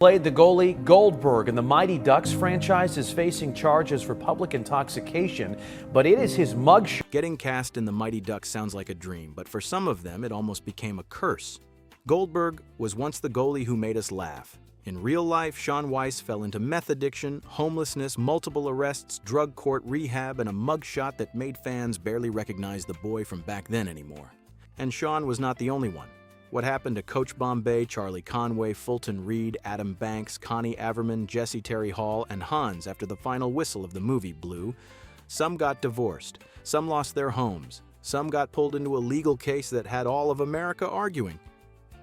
Played the goalie Goldberg, and the Mighty Ducks franchise is facing charges for public intoxication, but it is his mugshot. Getting cast in the Mighty Ducks sounds like a dream, but for some of them it almost became a curse. Goldberg was once the goalie who made us laugh. In real life, Shaun Weiss fell into meth addiction, homelessness, multiple arrests, drug court, rehab, and a mugshot that made fans barely recognize the boy from back then anymore. And Shaun was not the only one. What happened to Coach Bombay, Charlie Conway, Fulton Reed, Adam Banks, Connie Averman, Jesse Terry Hall, and Hans after the final whistle of the movie blew? Some got divorced, some lost their homes, some got pulled into a legal case that had all of America arguing.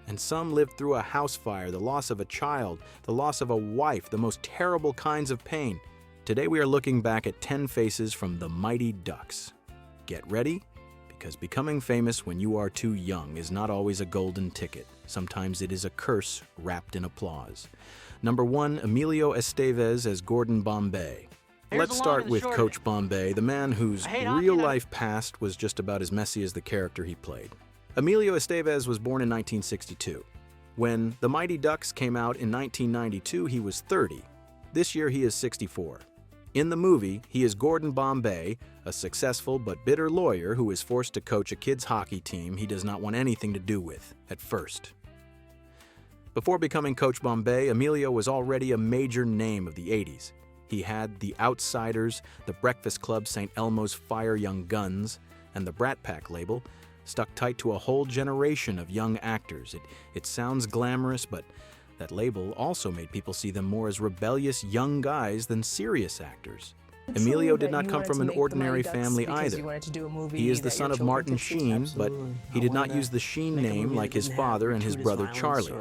And some lived through a house fire, the loss of a child, the loss of a wife, the most terrible kinds of pain. Today we are looking back at 10 faces from the Mighty Ducks. Get ready, because becoming famous when you are too young is not always a golden ticket. Sometimes it is a curse wrapped in applause. Number 1, Emilio Estevez as Gordon Bombay. Let's start with Coach Bombay, the man whose real-life past was just about as messy as the character he played. Emilio Estevez was born in 1962. When The Mighty Ducks came out in 1992, he was 30. This year, he is 64. In the movie, he is Gordon Bombay, a successful but bitter lawyer who is forced to coach a kids' hockey team he does not want anything to do with at first. Before becoming Coach Bombay, Emilio was already a major name of the 80s. He had The Outsiders, The Breakfast Club, St. Elmo's Fire Young Guns, and the Brat Pack label, stuck tight to a whole generation of young actors. It sounds glamorous, but that label also made people see them more as rebellious young guys than serious actors. Emilio did not come from an ordinary family either. He is the son of Martin Sheen, but he did not use the Sheen name like his father and his brother Charlie.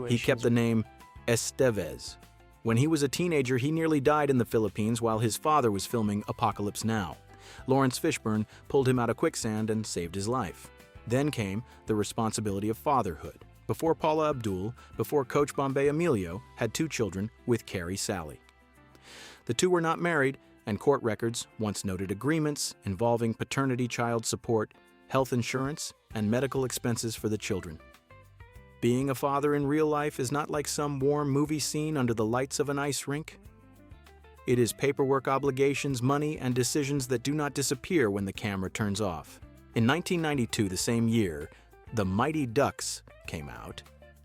He kept the name Estevez. When he was a teenager, he nearly died in the Philippines while his father was filming Apocalypse Now. Lawrence Fishburne pulled him out of quicksand and saved his life. Then came the responsibility of fatherhood. Before Paula Abdul, before Coach Bombay, Emilio had 2 children with Carrie Sally. The 2 were not married, and court records once noted agreements involving paternity, child support, health insurance, and medical expenses for the children. Being a father in real life is not like some warm movie scene under the lights of an ice rink. It is paperwork obligations, money, and decisions that do not disappear when the camera turns off. In 1992, the same year, The Mighty Ducks came out.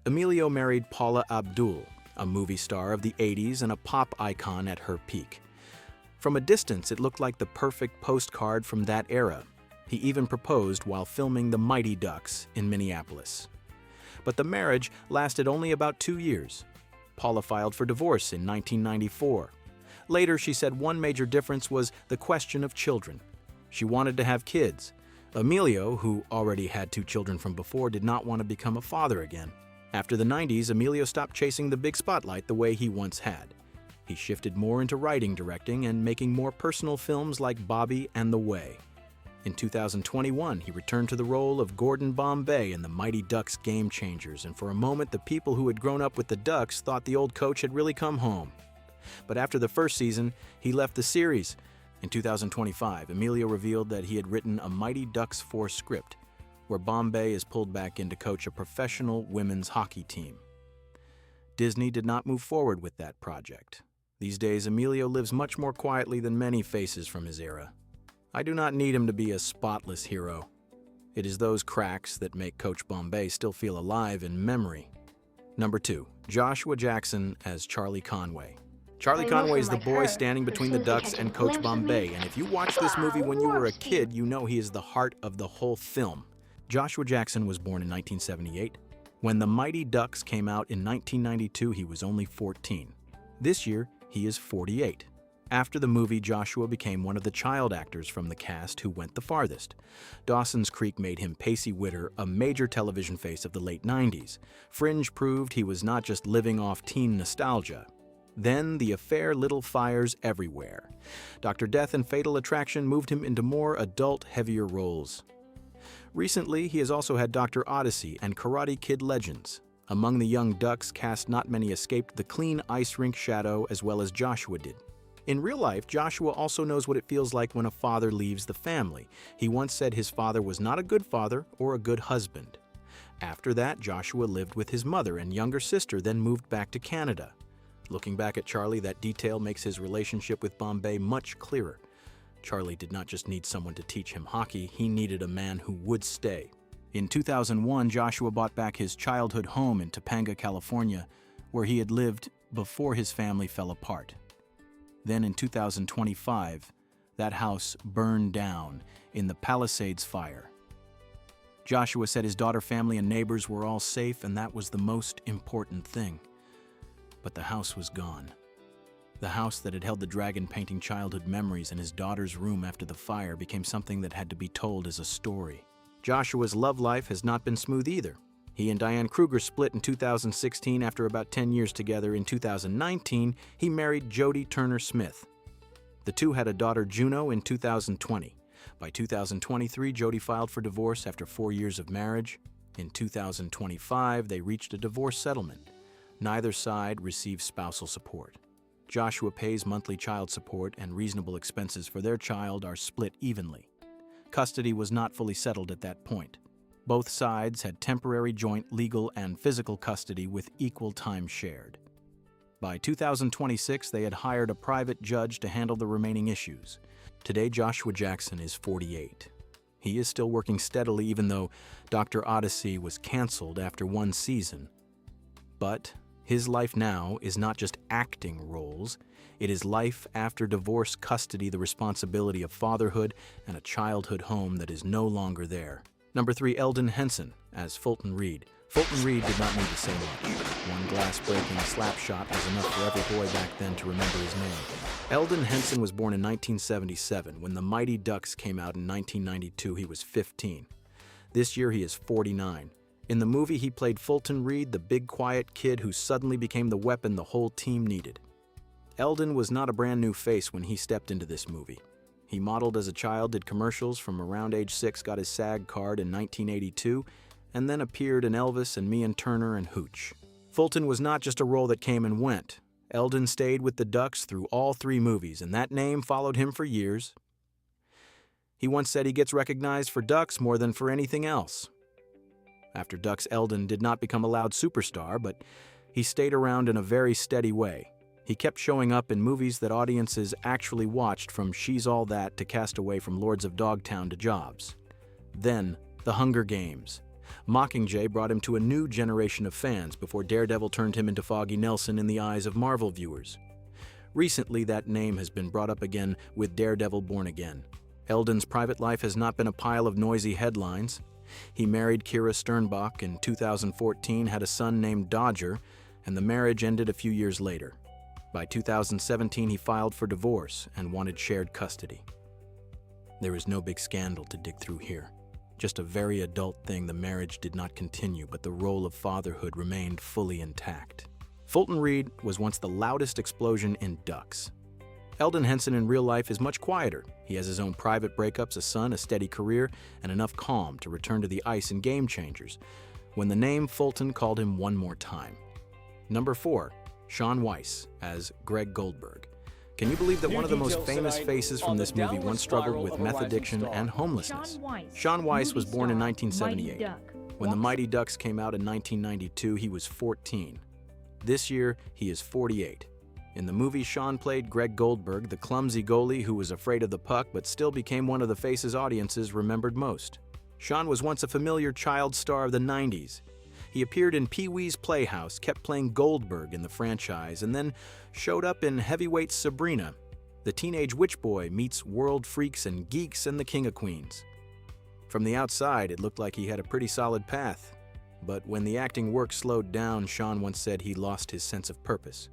Emilio married Paula Abdul, a movie star of the 80s and a pop icon at her peak. From a distance, it looked like the perfect postcard from that era. He even proposed while filming The Mighty Ducks in Minneapolis. But the marriage lasted only about 2 years. Paula filed for divorce in 1994. Later, she said one major difference was the question of children. She wanted to have kids. Emilio, who already had 2 children from before, did not want to become a father again. After the 90s, Emilio stopped chasing the big spotlight the way he once had. He shifted more into writing, directing, and making more personal films like Bobby and The Way. In 2021, he returned to the role of Gordon Bombay in The Mighty Ducks Game Changers, and for a moment, the people who had grown up with the Ducks thought the old coach had really come home. But after the first season, he left the series. In 2025, Emilio revealed that he had written a Mighty Ducks 4 script, where Bombay is pulled back in to coach a professional women's hockey team. Disney did not move forward with that project. These days, Emilio lives much more quietly than many faces from his era. I do not need him to be a spotless hero. It is those cracks that make Coach Bombay still feel alive in memory. Number 2, Joshua Jackson as Charlie Conway. Charlie Conway is the boy standing between the Ducks and Coach Bombay, and if you watched this movie when you were a kid, you know he is the heart of the whole film. Joshua Jackson was born in 1978. When The Mighty Ducks came out in 1992, he was only 14. This year, he is 48. After the movie, Joshua became one of the child actors from the cast who went the farthest. Dawson's Creek made him Pacey Witter, a major television face of the late 90s. Fringe proved he was not just living off teen nostalgia. Then the affair lit fires everywhere. Dr. Death and Fatal Attraction moved him into more adult, heavier roles. Recently, he has also had Dr. Odyssey and Karate Kid Legends. Among the young Ducks cast, not many escaped the clean ice rink shadow as well as Joshua did. In real life, Joshua also knows what it feels like when a father leaves the family. He once said his father was not a good father or a good husband. After that, Joshua lived with his mother and younger sister, then moved back to Canada. Looking back at Charlie, that detail makes his relationship with Bombay much clearer. Charlie did not just need someone to teach him hockey, he needed a man who would stay. In 2001, Joshua bought back his childhood home in Topanga, California, where he had lived before his family fell apart. Then in 2025, that house burned down in the Palisades fire. Joshua said his daughter, family, and neighbors were all safe, and that was the most important thing. But the house was gone. The house that had held the dragon-painting childhood memories in his daughter's room after the fire became something that had to be told as a story. Joshua's love life has not been smooth either. He and Diane Kruger split in 2016 after about 10 years together. In 2019, he married Jody Turner Smith. The two had a daughter, Juno, in 2020. By 2023, Jody filed for divorce after 4 years of marriage. In 2025, they reached a divorce settlement. Neither side received spousal support. Joshua pays monthly child support, and reasonable expenses for their child are split evenly. Custody was not fully settled at that point. Both sides had temporary joint legal and physical custody with equal time shared. By 2026, they had hired a private judge to handle the remaining issues. Today, Joshua Jackson is 48. He is still working steadily, even though Dr. Odyssey was canceled after one season. But his life now is not just acting roles. It is life after divorce, custody, the responsibility of fatherhood, and a childhood home that is no longer there. Number 3, Elden Henson as Fulton Reed. Fulton Reed did not need to say much. One glass-breaking slap shot was enough for every boy back then to remember his name. Elden Henson was born in 1977. When the Mighty Ducks came out in 1992, he was 15. This year, he is 49. In the movie, he played Fulton Reed, the big, quiet kid who suddenly became the weapon the whole team needed. Elden was not a brand new face when he stepped into this movie. He modeled as a child, did commercials from around age 6, got his SAG card in 1982, and then appeared in Elvis and Me and Turner and Hooch. Fulton was not just a role that came and went. Elden stayed with the Ducks through all 3 movies, and that name followed him for years. He once said he gets recognized for Ducks more than for anything else. After Ducks, Elden did not become a loud superstar, but he stayed around in a very steady way. He kept showing up in movies that audiences actually watched, from She's All That to Castaway, from Lords of Dogtown to Jobs. Then, The Hunger Games. Mockingjay brought him to a new generation of fans before Daredevil turned him into Foggy Nelson in the eyes of Marvel viewers. Recently, that name has been brought up again with Daredevil Born Again. Elden's private life has not been a pile of noisy headlines. He married Kira Sternbach in 2014, had a son named Dodger, and the marriage ended a few years later. By 2017, he filed for divorce and wanted shared custody. There is no big scandal to dig through here. Just a very adult thing. The marriage did not continue, but the role of fatherhood remained fully intact. Fulton Reed was once the loudest explosion in Ducks. Elden Henson in real life is much quieter. He has his own private breakups, a son, a steady career, and enough calm to return to the ice in Game Changers, when the name Fulton called him one more time. Number 4, Shaun Weiss as Greg Goldberg. Can you believe that one of the most famous faces from this movie once struggled with meth addiction and homelessness? Shaun Weiss was born in 1978. When the Mighty Ducks came out in 1992, he was 14. This year, he is 48. In the movie, Shaun played Greg Goldberg, the clumsy goalie who was afraid of the puck but still became one of the faces audiences remembered most. Shaun was once a familiar child star of the 90s. He appeared in Pee-wee's Playhouse, kept playing Goldberg in the franchise, and then showed up in Heavyweight's Sabrina. The teenage witch boy meets world freaks and geeks and the King of Queens. From the outside, it looked like he had a pretty solid path. But when the acting work slowed down, Shaun once said he lost his sense of purpose.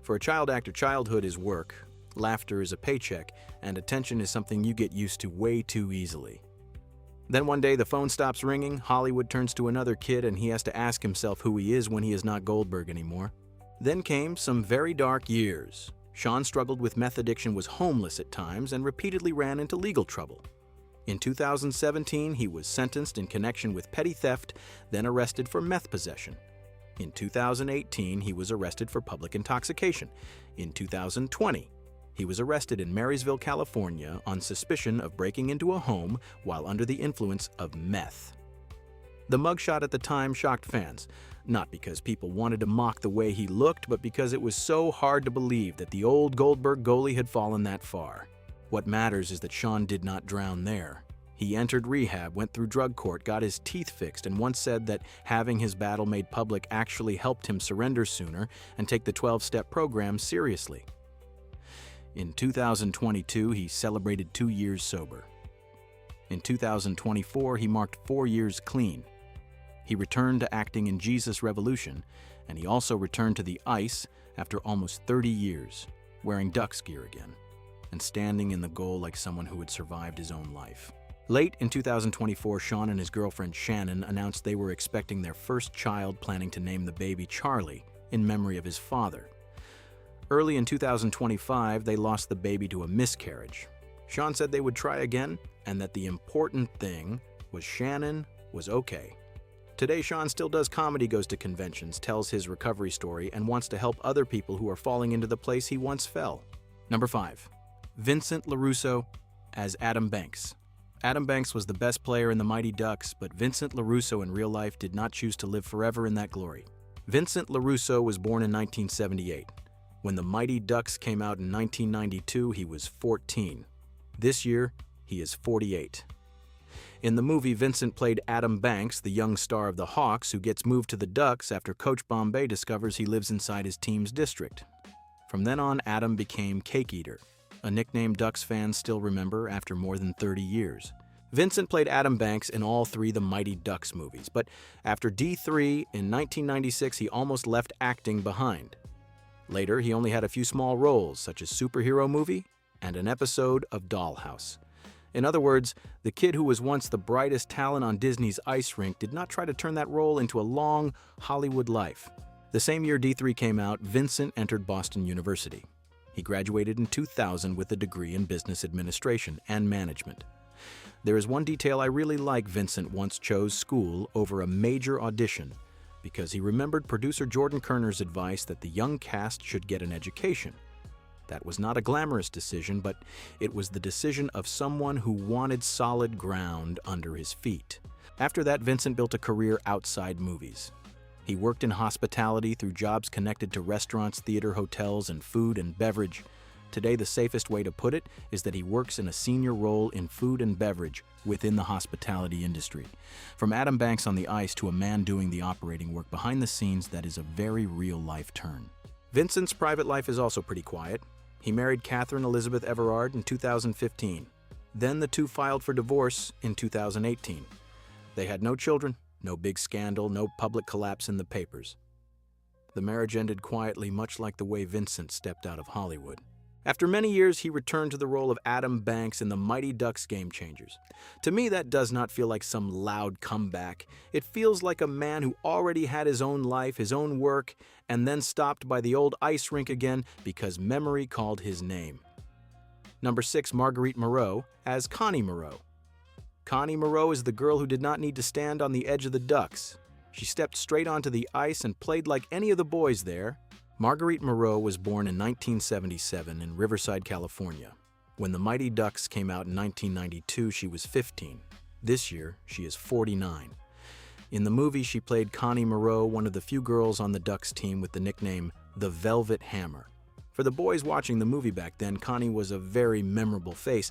For a child actor, childhood is work, laughter is a paycheck, and attention is something you get used to way too easily. Then one day the phone stops ringing, Hollywood turns to another kid, and he has to ask himself who he is when he is not Goldberg anymore. Then came some very dark years. Shaun struggled with meth addiction, was homeless at times, and repeatedly ran into legal trouble. In 2017, he was sentenced in connection with petty theft, then arrested for meth possession. In 2018, he was arrested for public intoxication. In 2020, he was arrested in Marysville, California on suspicion of breaking into a home while under the influence of meth. The mugshot at the time shocked fans, not because people wanted to mock the way he looked, but because it was so hard to believe that the old Goldberg goalie had fallen that far. What matters is that Shaun did not drown there. He entered rehab, went through drug court, got his teeth fixed, and once said that having his battle made public actually helped him surrender sooner and take the 12-step program seriously. In 2022, he celebrated 2 years sober. In 2024, he marked 4 years clean. He returned to acting in Jesus Revolution, and he also returned to the ice after almost 30 years, wearing Ducks gear again, and standing in the goal like someone who had survived his own life. Late in 2024, Shaun and his girlfriend Shannon announced they were expecting their first child, planning to name the baby Charlie in memory of his father. Early in 2025, they lost the baby to a miscarriage. Shaun said they would try again, and that the important thing was Shannon was okay. Today, Shaun still does comedy, goes to conventions, tells his recovery story, and wants to help other people who are falling into the place he once fell. Number 5. Vincent Larusso as Adam Banks. Adam Banks was the best player in the Mighty Ducks, but Vincent Larusso in real life did not choose to live forever in that glory. Vincent Larusso was born in 1978. When the Mighty Ducks came out in 1992, he was 14. This year, he is 48. In the movie, Vincent played Adam Banks, the young star of the Hawks, who gets moved to the Ducks after Coach Bombay discovers he lives inside his team's district. From then on, Adam became Cake Eater, a nickname Ducks fans still remember after more than 30 years. Vincent played Adam Banks in all 3 The Mighty Ducks movies, but after D3 in 1996, he almost left acting behind. Later, he only had a few small roles, such as Superhero Movie and an episode of Dollhouse. In other words, the kid who was once the brightest talent on Disney's ice rink did not try to turn that role into a long Hollywood life. The same year D3 came out, Vincent entered Boston University. He graduated in 2000 with a degree in business administration and management. There is one detail I really like. Vincent once chose school over a major audition because he remembered producer Jordan Kerner's advice that the young cast should get an education. That was not a glamorous decision, but it was the decision of someone who wanted solid ground under his feet. After that, Vincent built a career outside movies. He worked in hospitality through jobs connected to restaurants, theater, hotels, and food and beverage. Today, the safest way to put it is that he works in a senior role in food and beverage within the hospitality industry. From Adam Banks on the ice to a man doing the operating work behind the scenes, that is a very real-life turn. Vincent's private life is also pretty quiet. He married Catherine Elizabeth Everard in 2015. Then the two filed for divorce in 2018. They had no children, no big scandal, no public collapse in the papers. The marriage ended quietly, much like the way Vincent stepped out of Hollywood. After many years, he returned to the role of Adam Banks in the Mighty Ducks Game Changers. To me, that does not feel like some loud comeback. It feels like a man who already had his own life, his own work, and then stopped by the old ice rink again because memory called his name. Number 6, Marguerite Moreau as Connie Moreau. Connie Moreau is the girl who did not need to stand on the edge of the Ducks. She stepped straight onto the ice and played like any of the boys there. Marguerite Moreau was born in 1977 in Riverside, California. When the Mighty Ducks came out in 1992, she was 15. This year, she is 49. In the movie, she played Connie Moreau, one of the few girls on the Ducks team with the nickname the Velvet Hammer. For the boys watching the movie back then, Connie was a very memorable face,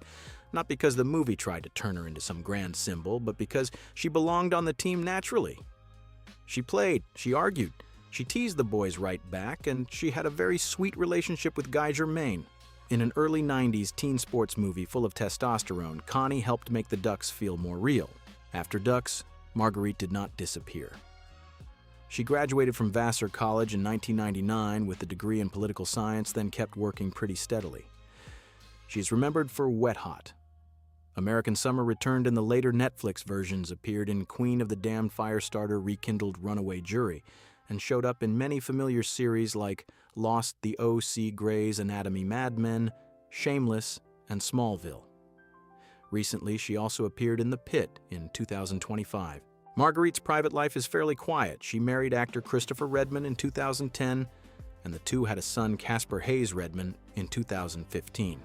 not because the movie tried to turn her into some grand symbol, but because she belonged on the team naturally. She played, she argued, she teased the boys right back, and she had a very sweet relationship with Guy Germain. In an early 90s teen sports movie full of testosterone, Connie helped make the Ducks feel more real. After Ducks, Marguerite did not disappear. She graduated from Vassar College in 1999 with a degree in political science, then kept working pretty steadily. She is remembered for Wet Hot. American Summer returned in the later Netflix versions, appeared in Queen of the Damned Firestarter, rekindled Runaway Jury, and showed up in many familiar series like Lost, The O.C., Grey's Anatomy, Mad Men, Shameless, and Smallville. Recently, she also appeared in The Pit in 2025. Marguerite's private life is fairly quiet. She married actor Christopher Redman in 2010, and the two had a son, Casper Hayes Redman, in 2015.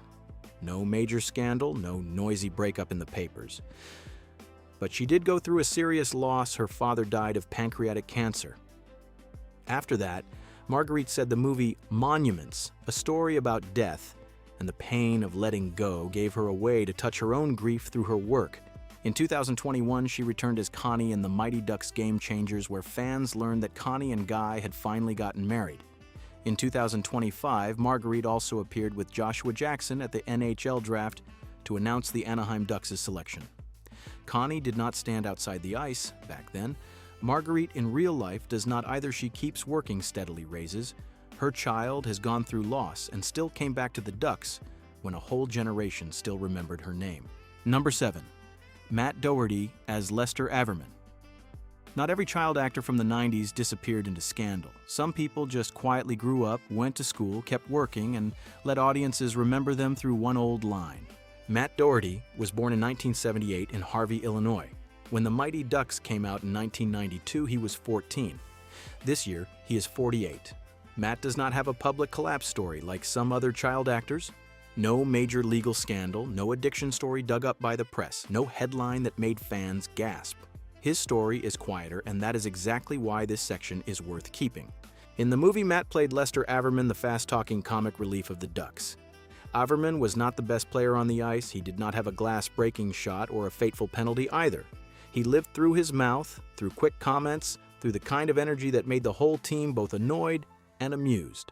No major scandal, no noisy breakup in the papers. But she did go through a serious loss. Her father died of pancreatic cancer. After that, Marguerite said the movie Monuments, a story about death and the pain of letting go, gave her a way to touch her own grief through her work. In 2021, she returned as Connie in The Mighty Ducks Game Changers, where fans learned that Connie and Guy had finally gotten married. In 2025, Marguerite also appeared with Joshua Jackson at the NHL draft to announce the Anaheim Ducks' selection. Connie did not stand outside the ice back then. Marguerite in real life does not either. She keeps working steadily, raises. Her child has gone through loss and still came back to the Ducks when a whole generation still remembered her name. Number 7. Matt Doherty as Lester Averman. Not every child actor from the 90s disappeared into scandal. Some people just quietly grew up, went to school, kept working, and let audiences remember them through one old line. Matt Doherty was born in 1978 in Harvey, Illinois. When The Mighty Ducks came out in 1992, he was 14. This year, he is 48. Matt does not have a public collapse story like some other child actors. No major legal scandal, no addiction story dug up by the press, no headline that made fans gasp. His story is quieter, and that is exactly why this section is worth keeping. In the movie, Matt played Lester Averman, the fast-talking comic relief of the Ducks. Averman was not the best player on the ice. He did not have a glass-breaking shot or a fateful penalty either. He lived through his mouth, through quick comments, through the kind of energy that made the whole team both annoyed and amused.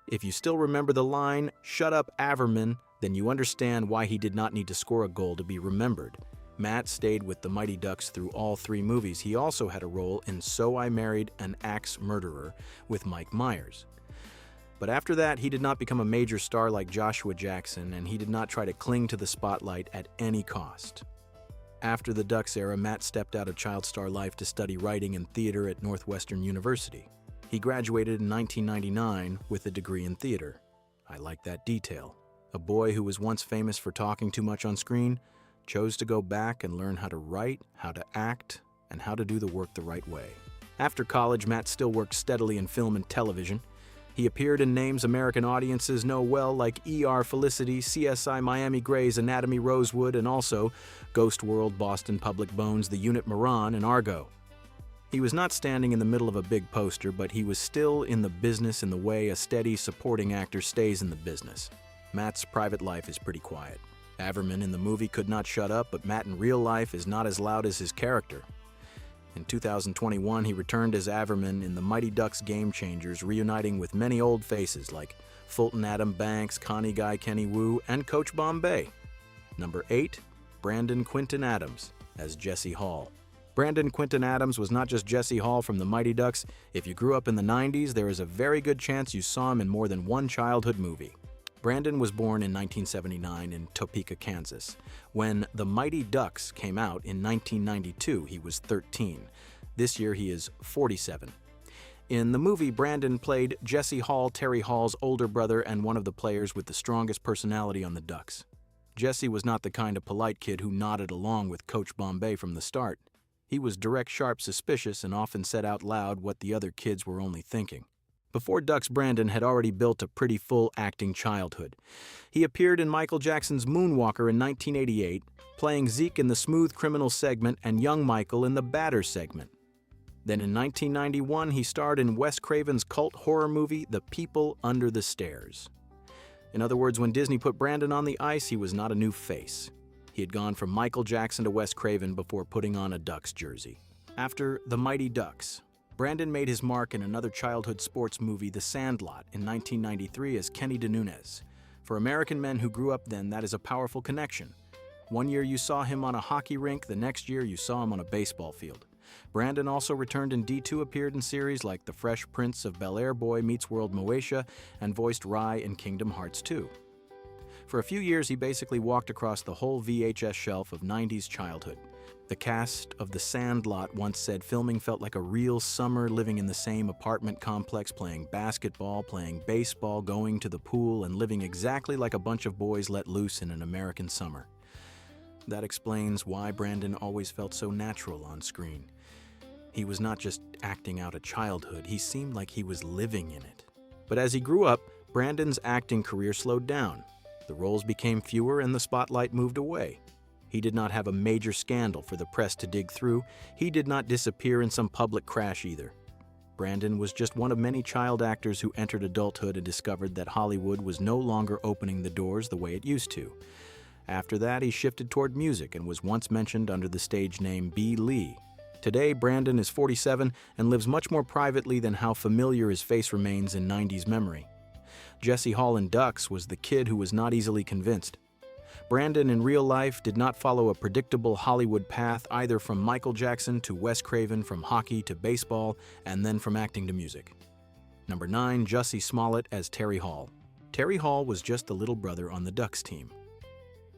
If you still remember the line, "Shut up, Averman," then you understand why he did not need to score a goal to be remembered. Matt stayed with the Mighty Ducks through all 3 movies. He also had a role in So I Married an Axe Murderer with Mike Myers. But after that, he did not become a major star like Joshua Jackson, and he did not try to cling to the spotlight at any cost. After the Ducks era, Matt stepped out of child star life to study writing and theater at Northwestern University. He graduated in 1999 with a degree in theater. I like that detail. A boy who was once famous for talking too much on screen chose to go back and learn how to write, how to act, and how to do the work the right way. After college, Matt still worked steadily in film and television. He appeared in names American audiences know well, like ER Felicity, CSI Miami, Grey's Anatomy, Rosewood, and also Ghost World, Boston Public Bones, The Unit Moran, and Argo. He was not standing in the middle of a big poster, but he was still in the business in the way a steady supporting actor stays in the business. Matt's private life is pretty quiet. Averman in the movie could not shut up, but Matt in real life is not as loud as his character. In 2021, he returned as Averman in The Mighty Ducks Game Changers, reuniting with many old faces like Fulton Adam Banks, Connie Guy Kenny Wu, and Coach Bombay. Number 8, Brandon Quinton Adams as Jesse Hall. Brandon Quinton Adams was not just Jesse Hall from The Mighty Ducks. If you grew up in the 90s, there is a very good chance you saw him in more than one childhood movie. Brandon was born in 1979 in Topeka, Kansas. When The Mighty Ducks came out in 1992, he was 13. This year, he is 47. In the movie, Brandon played Jesse Hall, Terry Hall's older brother and one of the players with the strongest personality on the Ducks. Jesse was not the kind of polite kid who nodded along with Coach Bombay from the start. He was direct, sharp, suspicious, and often said out loud what the other kids were only thinking. Before Ducks, Brandon had already built a pretty full acting childhood. He appeared in Michael Jackson's Moonwalker in 1988, playing Zeke in the Smooth Criminal segment and young Michael in the Batter segment. Then in 1991, he starred in Wes Craven's cult horror movie, The People Under the Stairs. In other words, when Disney put Brandon on the ice, he was not a new face. He had gone from Michael Jackson to Wes Craven before putting on a Ducks jersey. After The Mighty Ducks, Brandon made his mark in another childhood sports movie, The Sandlot, in 1993 as Kenny DeNunez. For American men who grew up then, that is a powerful connection. One year you saw him on a hockey rink, the next year you saw him on a baseball field. Brandon also returned in D2, appeared in series like The Fresh Prince of Bel-Air Boy Meets World Moesha, and voiced Rai in Kingdom Hearts 2. For a few years, he basically walked across the whole VHS shelf of 90s childhood. The cast of The Sandlot once said filming felt like a real summer, living in the same apartment complex, playing basketball, playing baseball, going to the pool, and living exactly like a bunch of boys let loose in an American summer. That explains why Brandon always felt so natural on screen. He was not just acting out a childhood, he seemed like he was living in it. But as he grew up, Brandon's acting career slowed down. The roles became fewer and the spotlight moved away. He did not have a major scandal for the press to dig through. He did not disappear in some public crash either. Brandon was just one of many child actors who entered adulthood and discovered that Hollywood was no longer opening the doors the way it used to. After that, he shifted toward music and was once mentioned under the stage name B. Lee. Today, Brandon is 47 and lives much more privately than how familiar his face remains in 90s memory. Jesse Hall in Ducks was the kid who was not easily convinced. Brandon in real life did not follow a predictable Hollywood path either from Michael Jackson to Wes Craven, from hockey to baseball, and then from acting to music. Number 9, Jussie Smollett as Terry Hall. Terry Hall was just the little brother on the Ducks team.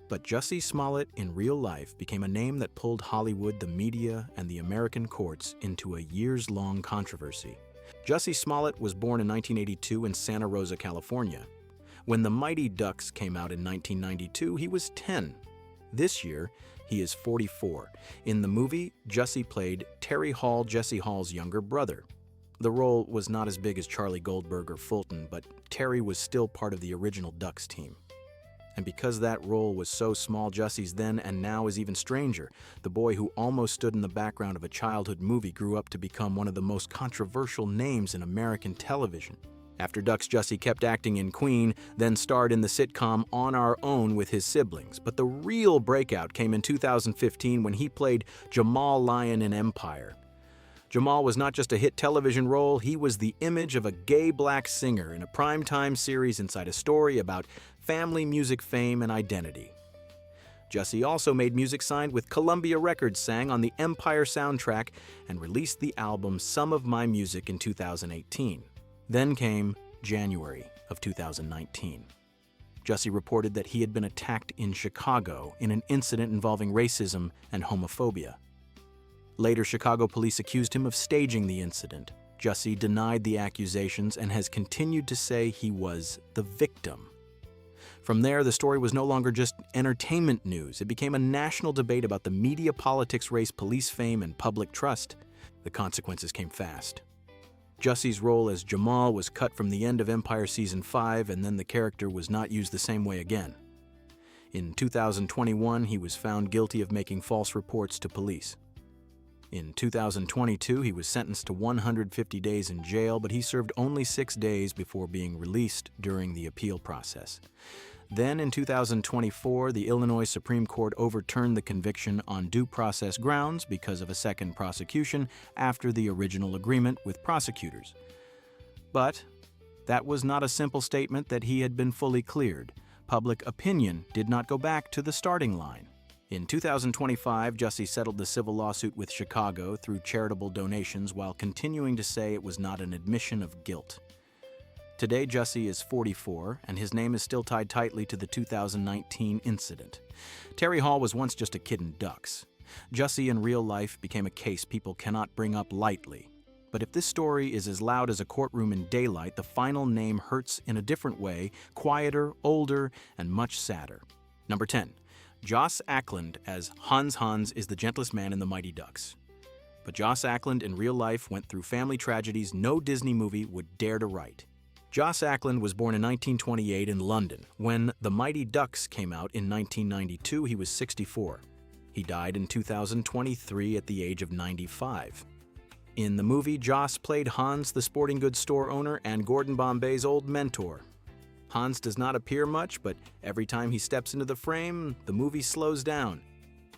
But Jussie Smollett in real life became a name that pulled Hollywood, the media, and the American courts into a years-long controversy. Jussie Smollett was born in 1982 in Santa Rosa, California. When The Mighty Ducks came out in 1992, he was 10. This year, he is 44. In the movie, Jussie played Terry Hall, Jesse Hall's younger brother. The role was not as big as Charlie Goldberg or Fulton, but Terry was still part of the original Ducks team. And because that role was so small, Jussie's then and now is even stranger. The boy who almost stood in the background of a childhood movie grew up to become one of the most controversial names in American television. After Ducks, Jussie kept acting in Queen, then starred in the sitcom On Our Own with his siblings. But the real breakout came in 2015 when he played Jamal Lyon in Empire. Jamal was not just a hit television role, he was the image of a gay black singer in a primetime series inside a story about family music fame and identity. Jussie also made music signed with Columbia Records, sang on the Empire soundtrack, and released the album Some of My Music in 2018. Then came January of 2019. Jussie reported that he had been attacked in Chicago in an incident involving racism and homophobia. Later, Chicago police accused him of staging the incident. Jussie denied the accusations and has continued to say he was the victim. From there, the story was no longer just entertainment news. It became a national debate about the media, politics, race, police fame, and public trust. The consequences came fast. Jussie's role as Jamal was cut from the end of Empire Season 5, and then the character was not used the same way again. In 2021, he was found guilty of making false reports to police. In 2022, he was sentenced to 150 days in jail, but he served only 6 days before being released during the appeal process. Then, in 2024, the Illinois Supreme Court overturned the conviction on due process grounds because of a second prosecution after the original agreement with prosecutors. But that was not a simple statement that he had been fully cleared. Public opinion did not go back to the starting line. In 2025, Jussie settled the civil lawsuit with Chicago through charitable donations while continuing to say it was not an admission of guilt. Today, Jussie is 44, and his name is still tied tightly to the 2019 incident. Terry Hall was once just a kid in Ducks. Jussie in real life became a case people cannot bring up lightly. But if this story is as loud as a courtroom in daylight, the final name hurts in a different way, quieter, older, and much sadder. Number 10. Joss Ackland as Hans. Hans is the gentlest man in The Mighty Ducks. But Joss Ackland in real life went through family tragedies no Disney movie would dare to write. Joss Ackland was born in 1928 in London. When The Mighty Ducks came out in 1992, he was 64. He died in 2023 at the age of 95. In the movie, Joss played Hans, the sporting goods store owner, and Gordon Bombay's old mentor. Hans does not appear much, but every time he steps into the frame, the movie slows down.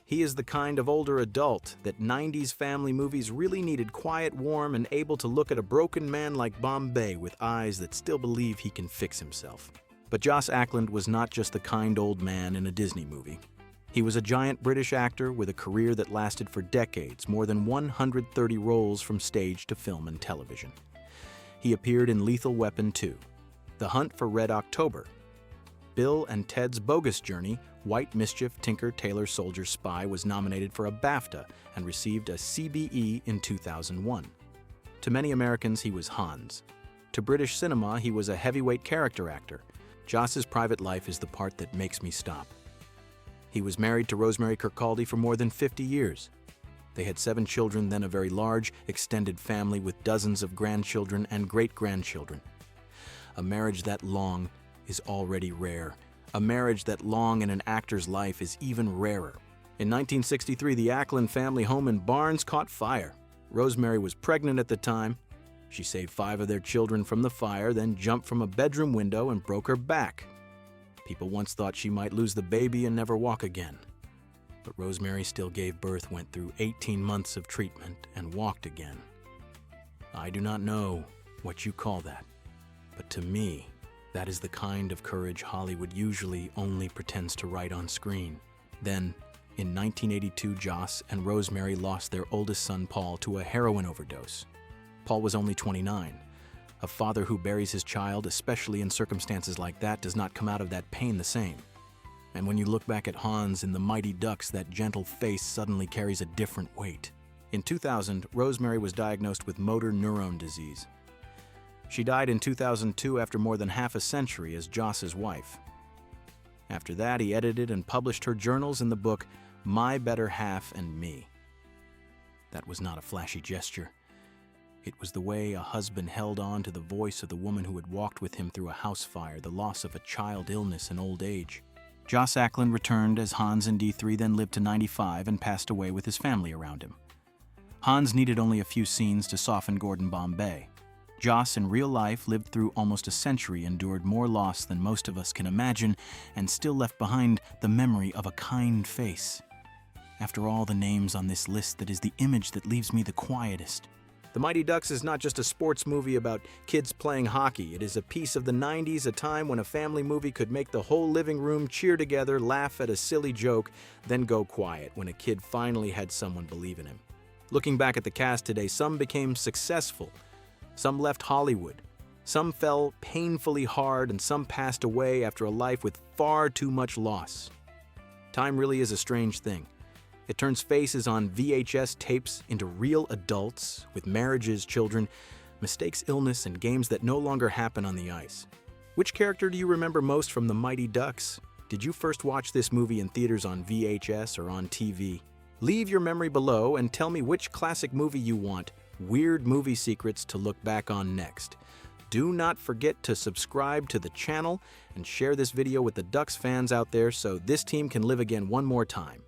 He is the kind of older adult that 90s family movies really needed, quiet, warm, and able to look at a broken man like Bombay with eyes that still believe he can fix himself. But Joss Ackland was not just the kind old man in a Disney movie. He was a giant British actor with a career that lasted for decades, more than 130 roles from stage to film and television. He appeared in Lethal Weapon 2, The Hunt for Red October, Bill and Ted's Bogus Journey, White Mischief, Tinker, Tailor, Soldier, Spy was nominated for a BAFTA and received a CBE in 2001. To many Americans, he was Hans. To British cinema, he was a heavyweight character actor. Joss's private life is the part that makes me stop. He was married to Rosemary Kirkcaldy for more than 50 years. They had 7 children, then a very large, extended family with dozens of grandchildren and great-grandchildren. A marriage that long is already rare. A marriage that long in an actor's life is even rarer. In 1963, the Ackland family home in Barnes caught fire. Rosemary was pregnant at the time. She saved 5 of their children from the fire, then jumped from a bedroom window and broke her back. People once thought she might lose the baby and never walk again. But Rosemary still gave birth, went through 18 months of treatment, and walked again. I do not know what you call that, but to me, that is the kind of courage Hollywood usually only pretends to write on screen. Then, in 1982, Joss and Rosemary lost their oldest son, Paul, to a heroin overdose. Paul was only 29. A father who buries his child, especially in circumstances like that, does not come out of that pain the same. And when you look back at Hans in The Mighty Ducks, that gentle face suddenly carries a different weight. In 2000, Rosemary was diagnosed with motor neuron disease. She died in 2002 after more than half a century as Joss's wife. After that, he edited and published her journals in the book My Better Half and Me. That was not a flashy gesture. It was the way a husband held on to the voice of the woman who had walked with him through a house fire, the loss of a child, illness, and old age. Joss Ackland returned as Hans in D3, then lived to 95 and passed away with his family around him. Hans needed only a few scenes to soften Gordon Bombay. Joss, in real life, lived through almost a century, endured more loss than most of us can imagine, and still left behind the memory of a kind face. After all the names on this list, that is the image that leaves me the quietest. The Mighty Ducks is not just a sports movie about kids playing hockey. It is a piece of the 90s, a time when a family movie could make the whole living room cheer together, laugh at a silly joke, then go quiet when a kid finally had someone believe in him. Looking back at the cast today, some became successful. Some left Hollywood. Some fell painfully hard, and some passed away after a life with far too much loss. Time really is a strange thing. It turns faces on VHS tapes into real adults with marriages, children, mistakes, illness, and games that no longer happen on the ice. Which character do you remember most from The Mighty Ducks? Did you first watch this movie in theaters on VHS or on TV? Leave your memory below and tell me which classic movie you want weird movie secrets to look back on next. Do not forget to subscribe to the channel and share this video with the Ducks fans out there so this team can live again one more time.